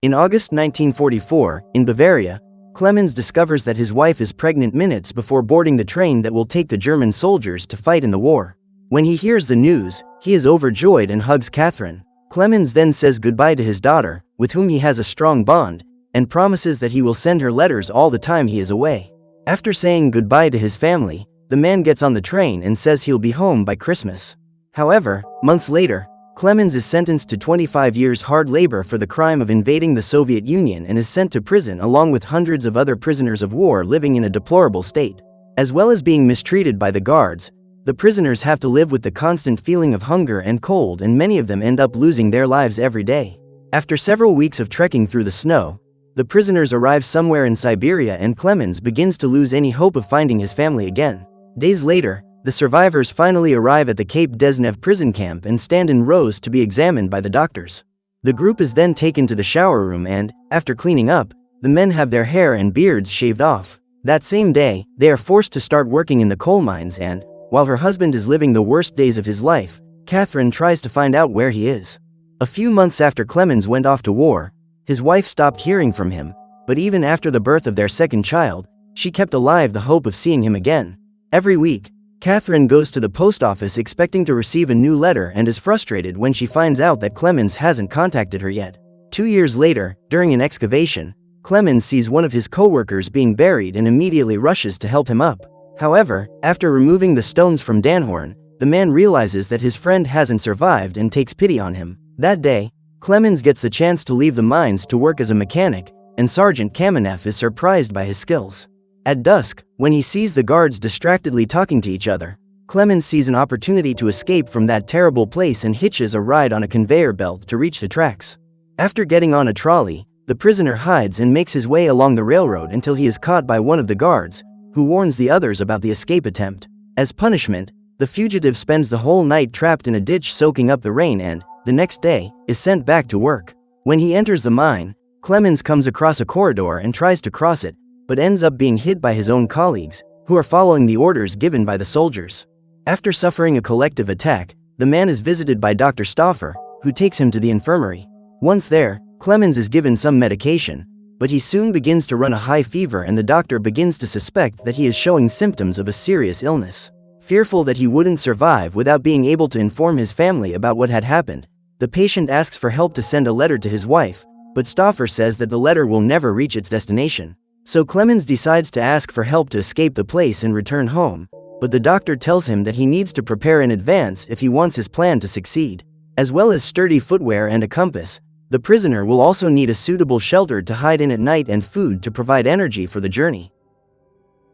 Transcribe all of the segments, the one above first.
In August 1944, in Bavaria, Clemens discovers that his wife is pregnant minutes before boarding the train that will take the German soldiers to fight in the war. When he hears the news, he is overjoyed and hugs Catherine. Clemens then says goodbye to his daughter, with whom he has a strong bond, and promises that he will send her letters all the time he is away. After saying goodbye to his family, the man gets on the train and says he'll be home by Christmas. However, months later, Clemens is sentenced to 25 years hard labor for the crime of invading the Soviet Union and is sent to prison along with hundreds of other prisoners of war living in a deplorable state. As well as being mistreated by the guards, the prisoners have to live with the constant feeling of hunger and cold, and many of them end up losing their lives every day. After several weeks of trekking through the snow, the prisoners arrive somewhere in Siberia and Clemens begins to lose any hope of finding his family again. Days later, the survivors finally arrive at the Cape Dezhnev prison camp and stand in rows to be examined by the doctors. The group is then taken to the shower room and, after cleaning up, the men have their hair and beards shaved off. That same day, they are forced to start working in the coal mines and, while her husband is living the worst days of his life, Catherine tries to find out where he is. A few months after Clemens went off to war, his wife stopped hearing from him, but even after the birth of their second child, she kept alive the hope of seeing him again. Every week, Catherine goes to the post office expecting to receive a new letter and is frustrated when she finds out that Clemens hasn't contacted her yet. 2 years later, during an excavation, Clemens sees one of his co-workers being buried and immediately rushes to help him up. However, after removing the stones from Danhorn, the man realizes that his friend hasn't survived and takes pity on him. That day, Clemens gets the chance to leave the mines to work as a mechanic, and Sergeant Kamenev is surprised by his skills. At dusk, when he sees the guards distractedly talking to each other, Clemens sees an opportunity to escape from that terrible place and hitches a ride on a conveyor belt to reach the tracks. After getting on a trolley, the prisoner hides and makes his way along the railroad until he is caught by one of the guards, who warns the others about the escape attempt. As punishment, the fugitive spends the whole night trapped in a ditch soaking up the rain and, the next day, is sent back to work. When he enters the mine, Clemens comes across a corridor and tries to cross it, but ends up being hit by his own colleagues, who are following the orders given by the soldiers. After suffering a collective attack, the man is visited by Dr. Stauffer, who takes him to the infirmary. Once there, Clemens is given some medication, but he soon begins to run a high fever and the doctor begins to suspect that he is showing symptoms of a serious illness. Fearful that he wouldn't survive without being able to inform his family about what had happened, the patient asks for help to send a letter to his wife, but Stauffer says that the letter will never reach its destination. So Clemens decides to ask for help to escape the place and return home, but the doctor tells him that he needs to prepare in advance if he wants his plan to succeed. As well as sturdy footwear and a compass, the prisoner will also need a suitable shelter to hide in at night and food to provide energy for the journey.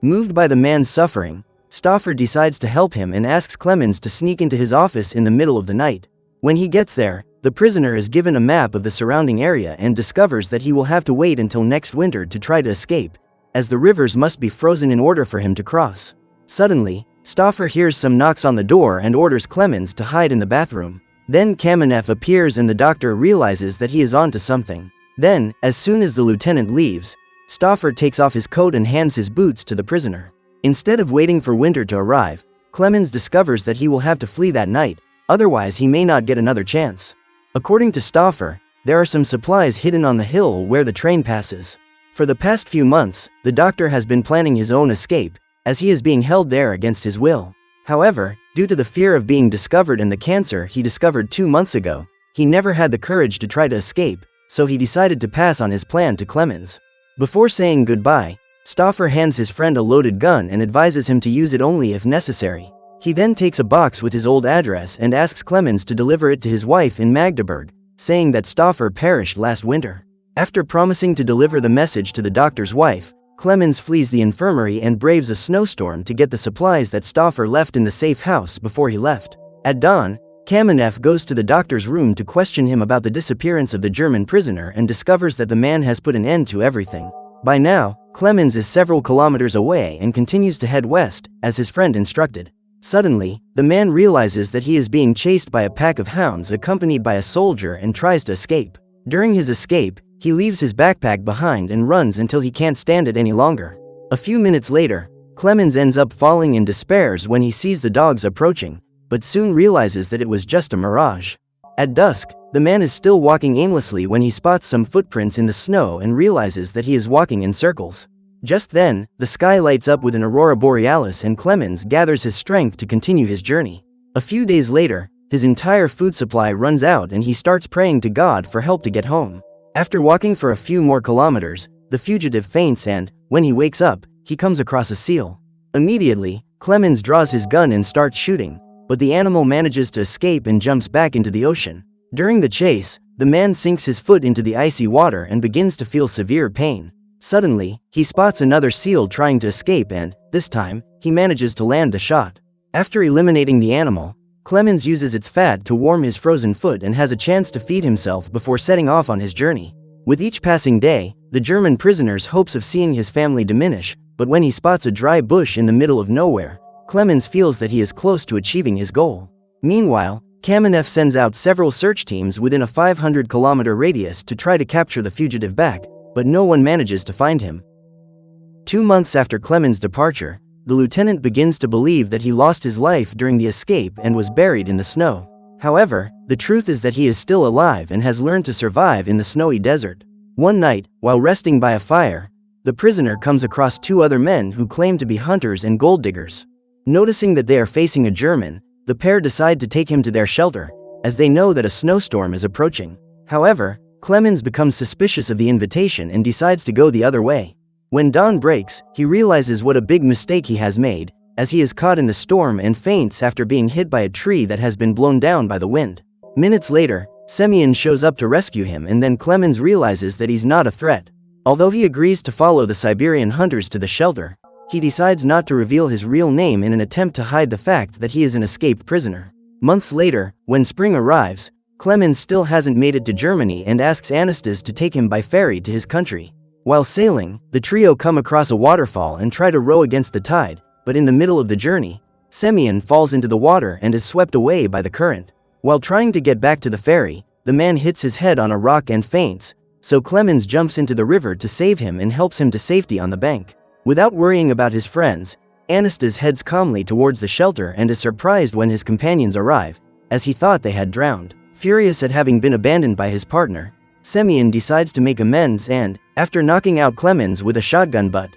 Moved by the man's suffering, Stauffer decides to help him and asks Clemens to sneak into his office in the middle of the night. When he gets there, the prisoner is given a map of the surrounding area and discovers that he will have to wait until next winter to try to escape, as the rivers must be frozen in order for him to cross. Suddenly, Stauffer hears some knocks on the door and orders Clemens to hide in the bathroom. Then Kamenev appears and the doctor realizes that he is onto something. Then, as soon as the lieutenant leaves, Stauffer takes off his coat and hands his boots to the prisoner. Instead of waiting for winter to arrive, Clemens discovers that he will have to flee that night, otherwise he may not get another chance. According to Stauffer, there are some supplies hidden on the hill where the train passes. For the past few months, the doctor has been planning his own escape, as he is being held there against his will. However, due to the fear of being discovered and the cancer he discovered 2 months ago, he never had the courage to try to escape, so he decided to pass on his plan to Clemens. Before saying goodbye, Stauffer hands his friend a loaded gun and advises him to use it only if necessary. He then takes a box with his old address and asks Clemens to deliver it to his wife in Magdeburg, saying that Stauffer perished last winter. After promising to deliver the message to the doctor's wife, Clemens flees the infirmary and braves a snowstorm to get the supplies that Stauffer left in the safe house before he left. At dawn, Kamenev goes to the doctor's room to question him about the disappearance of the German prisoner and discovers that the man has put an end to everything. By now, Clemens is several kilometers away and continues to head west, as his friend instructed. Suddenly, the man realizes that he is being chased by a pack of hounds accompanied by a soldier and tries to escape. During his escape, he leaves his backpack behind and runs until he can't stand it any longer. A few minutes later, Clemens ends up falling in despair when he sees the dogs approaching, but soon realizes that it was just a mirage. At dusk, the man is still walking aimlessly when he spots some footprints in the snow and realizes that he is walking in circles. Just then, the sky lights up with an aurora borealis and Clemens gathers his strength to continue his journey. A few days later, his entire food supply runs out and he starts praying to God for help to get home. After walking for a few more kilometers, the fugitive faints and, when he wakes up, he comes across a seal. Immediately, Clemens draws his gun and starts shooting, but the animal manages to escape and jumps back into the ocean. During the chase, the man sinks his foot into the icy water and begins to feel severe pain. Suddenly, he spots another seal trying to escape and, this time, he manages to land the shot. After eliminating the animal, Clemens uses its fat to warm his frozen foot and has a chance to feed himself before setting off on his journey. With each passing day, the German prisoner's hopes of seeing his family diminish, but when he spots a dry bush in the middle of nowhere, Clemens feels that he is close to achieving his goal. Meanwhile, Kamenev sends out several search teams within a 500-kilometer radius to try to capture the fugitive back, but no one manages to find him. 2 months after Clemens' departure, the lieutenant begins to believe that he lost his life during the escape and was buried in the snow. However, the truth is that he is still alive and has learned to survive in the snowy desert. One night, while resting by a fire, the prisoner comes across 2 other men who claim to be hunters and gold diggers. Noticing that they are facing a German, the pair decide to take him to their shelter, as they know that a snowstorm is approaching. However, Clemens becomes suspicious of the invitation and decides to go the other way. When dawn breaks, he realizes what a big mistake he has made, as he is caught in the storm and faints after being hit by a tree that has been blown down by the wind. Minutes later, Semyon shows up to rescue him and then Clemens realizes that he's not a threat. Although he agrees to follow the Siberian hunters to the shelter, he decides not to reveal his real name in an attempt to hide the fact that he is an escaped prisoner. Months later, when spring arrives, Clemens still hasn't made it to Germany and asks Anastas to take him by ferry to his country. While sailing, the trio come across a waterfall and try to row against the tide, but in the middle of the journey, Semyon falls into the water and is swept away by the current. While trying to get back to the ferry, the man hits his head on a rock and faints, so Clemens jumps into the river to save him and helps him to safety on the bank. Without worrying about his friends, Anastas heads calmly towards the shelter and is surprised when his companions arrive, as he thought they had drowned. Furious at having been abandoned by his partner, Semyon decides to make amends and, after knocking out Clemens with a shotgun butt,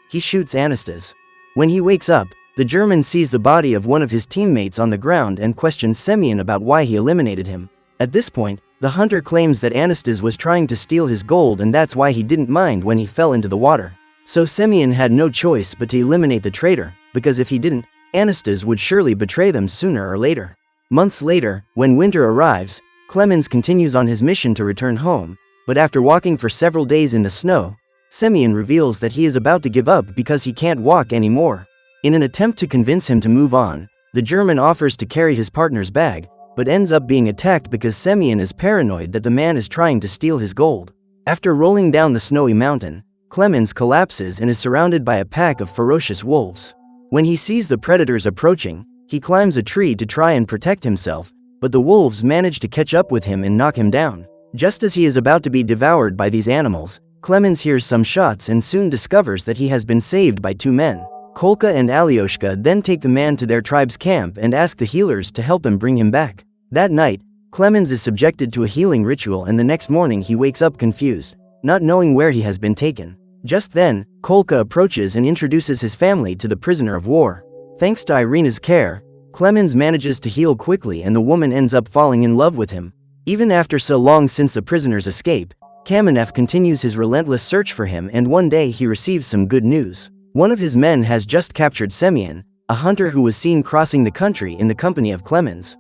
he shoots Anastas. When he wakes up, the German sees the body of one of his teammates on the ground and questions Semyon about why he eliminated him. At this point, the hunter claims that Anastas was trying to steal his gold and that's why he didn't mind when he fell into the water. So Semyon had no choice but to eliminate the traitor, because if he didn't, Anastas would surely betray them sooner or later. Months later, when winter arrives, Clemens continues on his mission to return home, but after walking for several days in the snow, Semyon reveals that he is about to give up because he can't walk anymore. In an attempt to convince him to move on, the German offers to carry his partner's bag, but ends up being attacked because Semyon is paranoid that the man is trying to steal his gold. After rolling down the snowy mountain, Clemens collapses and is surrounded by a pack of ferocious wolves. When he sees the predators approaching, he climbs a tree to try and protect himself, but the wolves manage to catch up with him and knock him down. Just as he is about to be devoured by these animals, Clemens hears some shots and soon discovers that he has been saved by 2 men. Kolka and Alyoshka then take the man to their tribe's camp and ask the healers to help him bring him back. That night, Clemens is subjected to a healing ritual and the next morning he wakes up confused, not knowing where he has been taken. Just then, Kolka approaches and introduces his family to the prisoner of war. Thanks to Irina's care, Clemens manages to heal quickly and the woman ends up falling in love with him. Even after so long since the prisoner's escape, Kamenev continues his relentless search for him and one day he receives some good news. One of his men has just captured Semyon, a hunter who was seen crossing the country in the company of Clemens.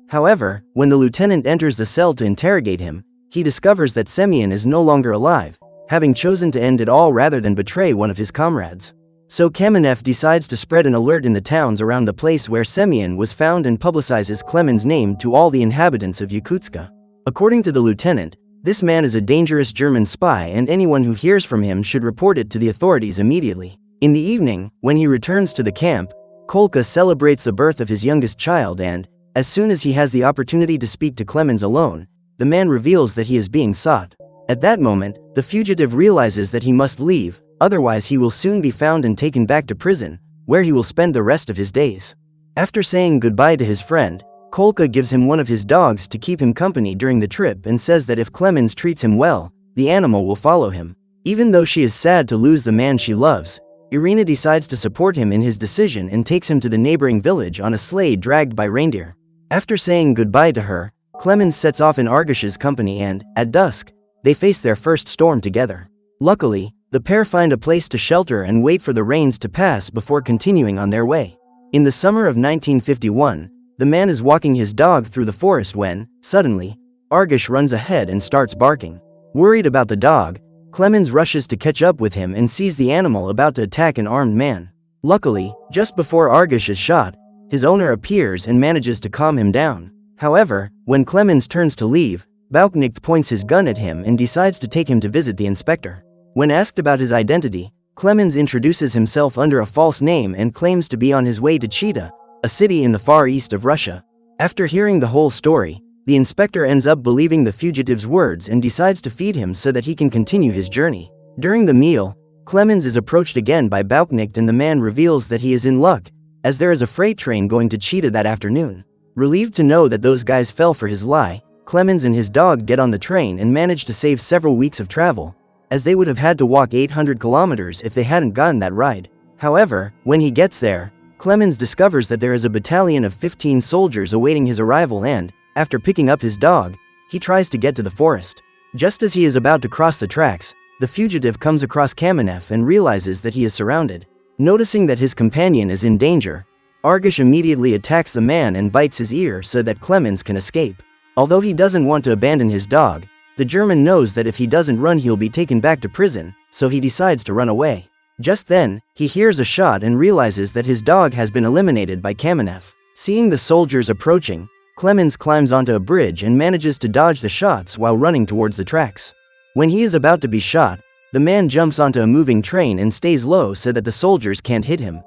However, when the lieutenant enters the cell to interrogate him, he discovers that Semyon is no longer alive, having chosen to end it all rather than betray one of his comrades. So Kamenev decides to spread an alert in the towns around the place where Semyon was found and publicizes Clemens' name to all the inhabitants of Yakutsk. According to the lieutenant, this man is a dangerous German spy and anyone who hears from him should report it to the authorities immediately. In the evening, when he returns to the camp, Kolka celebrates the birth of his youngest child and, as soon as he has the opportunity to speak to Clemens alone, the man reveals that he is being sought. At that moment, the fugitive realizes that he must leave, otherwise he will soon be found and taken back to prison, where he will spend the rest of his days. After saying goodbye to his friend, Kolka gives him one of his dogs to keep him company during the trip and says that if Clemens treats him well, the animal will follow him. Even though she is sad to lose the man she loves, Irina decides to support him in his decision and takes him to the neighboring village on a sleigh dragged by reindeer. After saying goodbye to her, Clemens sets off in Argush's company and, at dusk, they face their first storm together. Luckily, the pair find a place to shelter and wait for the rains to pass before continuing on their way. In the summer of 1951, the man is walking his dog through the forest when, suddenly, Argush runs ahead and starts barking. Worried about the dog, Clemens rushes to catch up with him and sees the animal about to attack an armed man. Luckily, just before Argush is shot, his owner appears and manages to calm him down. However, when Clemens turns to leave, Bauknecht points his gun at him and decides to take him to visit the inspector. When asked about his identity, Clemens introduces himself under a false name and claims to be on his way to Chita, a city in the far east of Russia. After hearing the whole story, the inspector ends up believing the fugitive's words and decides to feed him so that he can continue his journey. During the meal, Clemens is approached again by Bauknecht and the man reveals that he is in luck, as there is a freight train going to Chita that afternoon. Relieved to know that those guys fell for his lie, Clemens and his dog get on the train and manage to save several weeks of travel, as they would have had to walk 800 kilometers if they hadn't gotten that ride. However, when he gets there, Clemens discovers that there is a battalion of 15 soldiers awaiting his arrival and, after picking up his dog, he tries to get to the forest. Just as he is about to cross the tracks, the fugitive comes across Kamenev and realizes that he is surrounded. Noticing that his companion is in danger, Argush immediately attacks the man and bites his ear so that Clemens can escape. Although he doesn't want to abandon his dog, the German knows that if he doesn't run he'll be taken back to prison, so he decides to run away. Just then, he hears a shot and realizes that his dog has been eliminated by Kamenev. Seeing the soldiers approaching, Clemens climbs onto a bridge and manages to dodge the shots while running towards the tracks. When he is about to be shot, the man jumps onto a moving train and stays low so that the soldiers can't hit him.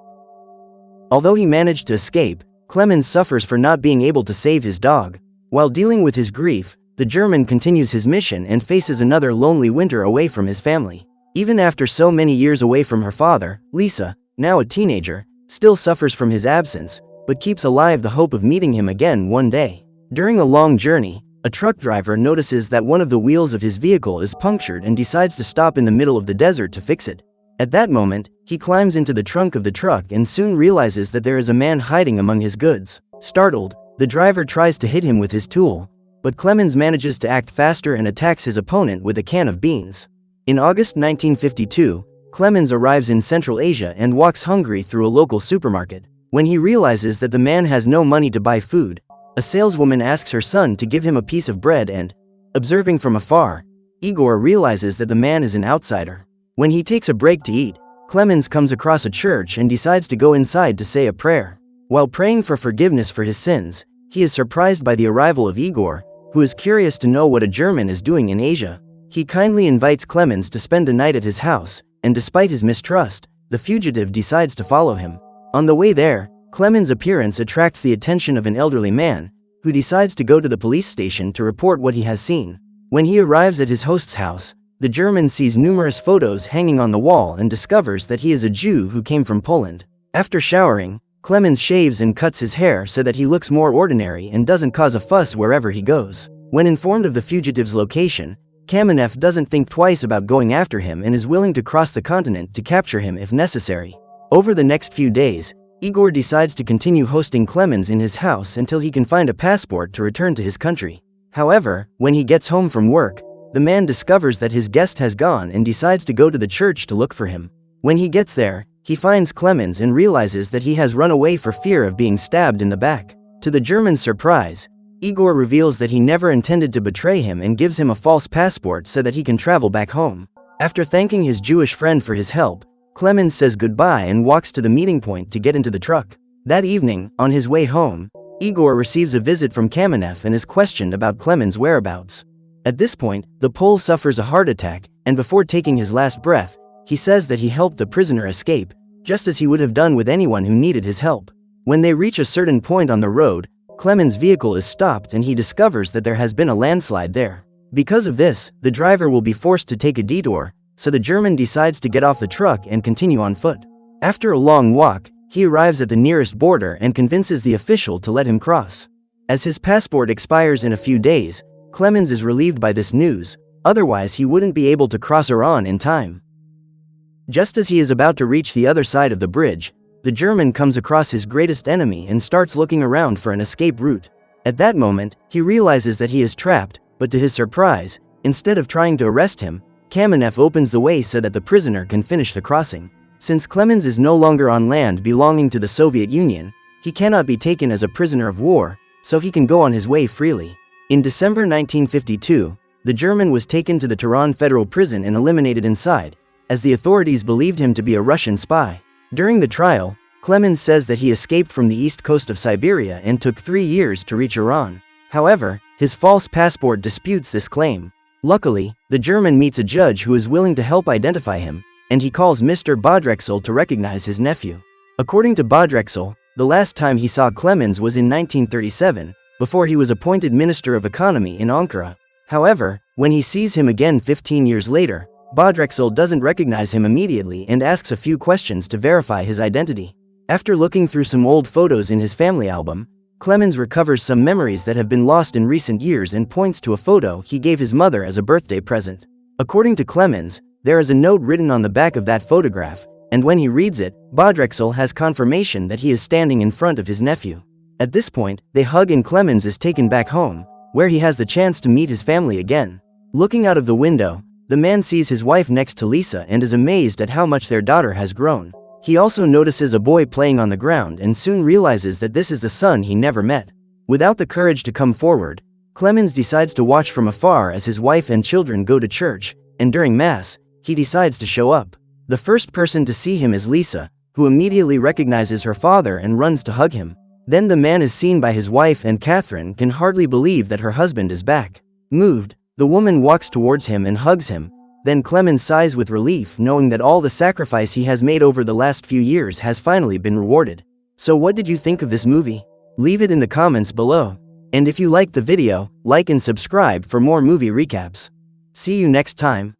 Although he managed to escape, Clemens suffers for not being able to save his dog. While dealing with his grief, the German continues his mission and faces another lonely winter away from his family. Even after so many years away from her father, Lisa, now a teenager, still suffers from his absence, but keeps alive the hope of meeting him again one day. During a long journey, a truck driver notices that one of the wheels of his vehicle is punctured and decides to stop in the middle of the desert to fix it. At that moment, he climbs into the trunk of the truck and soon realizes that there is a man hiding among his goods. Startled, the driver tries to hit him with his tool, but Clemens manages to act faster and attacks his opponent with a can of beans. In August 1952, Clemens arrives in Central Asia and walks hungry through a local supermarket. When he realizes that the man has no money to buy food, a saleswoman asks her son to give him a piece of bread and, observing from afar, Igor realizes that the man is an outsider. When he takes a break to eat, Clemens comes across a church and decides to go inside to say a prayer. While praying for forgiveness for his sins, he is surprised by the arrival of Igor, who is curious to know what a German is doing in Asia. He kindly invites Clemens to spend the night at his house, and despite his mistrust, the fugitive decides to follow him. On the way there, Clemens' appearance attracts the attention of an elderly man, who decides to go to the police station to report what he has seen. When he arrives at his host's house, the German sees numerous photos hanging on the wall and discovers that he is a Jew who came from Poland. After showering, Clemens shaves and cuts his hair so that he looks more ordinary and doesn't cause a fuss wherever he goes. When informed of the fugitive's location, Kamenev doesn't think twice about going after him and is willing to cross the continent to capture him if necessary. Over the next few days, Igor decides to continue hosting Clemens in his house until he can find a passport to return to his country. However, when he gets home from work, the man discovers that his guest has gone and decides to go to the church to look for him. When he gets there, he finds Clemens and realizes that he has run away for fear of being stabbed in the back. To the German's surprise, Igor reveals that he never intended to betray him and gives him a false passport so that he can travel back home. After thanking his Jewish friend for his help, Clemens says goodbye and walks to the meeting point to get into the truck. That evening, on his way home, Igor receives a visit from Kamenev and is questioned about Clemens' whereabouts. At this point, the Pole suffers a heart attack, and before taking his last breath, he says that he helped the prisoner escape, just as he would have done with anyone who needed his help. When they reach a certain point on the road, Clemens' vehicle is stopped and he discovers that there has been a landslide there. Because of this, the driver will be forced to take a detour, so the German decides to get off the truck and continue on foot. After a long walk, he arrives at the nearest border and convinces the official to let him cross. As his passport expires in a few days, Clemens is relieved by this news, otherwise he wouldn't be able to cross Iran in time. Just as he is about to reach the other side of the bridge, the German comes across his greatest enemy and starts looking around for an escape route. At that moment, he realizes that he is trapped, but to his surprise, instead of trying to arrest him, Kamenev opens the way so that the prisoner can finish the crossing. Since Clemens is no longer on land belonging to the Soviet Union, he cannot be taken as a prisoner of war, so he can go on his way freely. In December 1952, the German was taken to the Tehran Federal Prison and eliminated inside, as the authorities believed him to be a Russian spy. During the trial, Clemens says that he escaped from the east coast of Siberia and took 3 years to reach Iran. However, his false passport disputes this claim. Luckily, the German meets a judge who is willing to help identify him, and he calls Mr. Bodrexel to recognize his nephew. According to Bodrexel, the last time he saw Clemens was in 1937, before he was appointed Minister of Economy in Ankara. However, when he sees him again 15 years later, Bodrexel doesn't recognize him immediately and asks a few questions to verify his identity. After looking through some old photos in his family album, Clemens recovers some memories that have been lost in recent years and points to a photo he gave his mother as a birthday present. According to Clemens, there is a note written on the back of that photograph, and when he reads it, Bodrexel has confirmation that he is standing in front of his nephew. At this point, they hug and Clemens is taken back home, where he has the chance to meet his family again. Looking out of the window, the man sees his wife next to Lisa and is amazed at how much their daughter has grown. He also notices a boy playing on the ground and soon realizes that this is the son he never met. Without the courage to come forward, Clemens decides to watch from afar as his wife and children go to church, and during Mass, he decides to show up. The first person to see him is Lisa, who immediately recognizes her father and runs to hug him. Then the man is seen by his wife and Catherine can hardly believe that her husband is back. Moved, the woman walks towards him and hugs him. Then Clemens sighs with relief knowing that all the sacrifice he has made over the last few years has finally been rewarded. So what did you think of this movie? Leave it in the comments below. And if you liked the video, like and subscribe for more movie recaps. See you next time.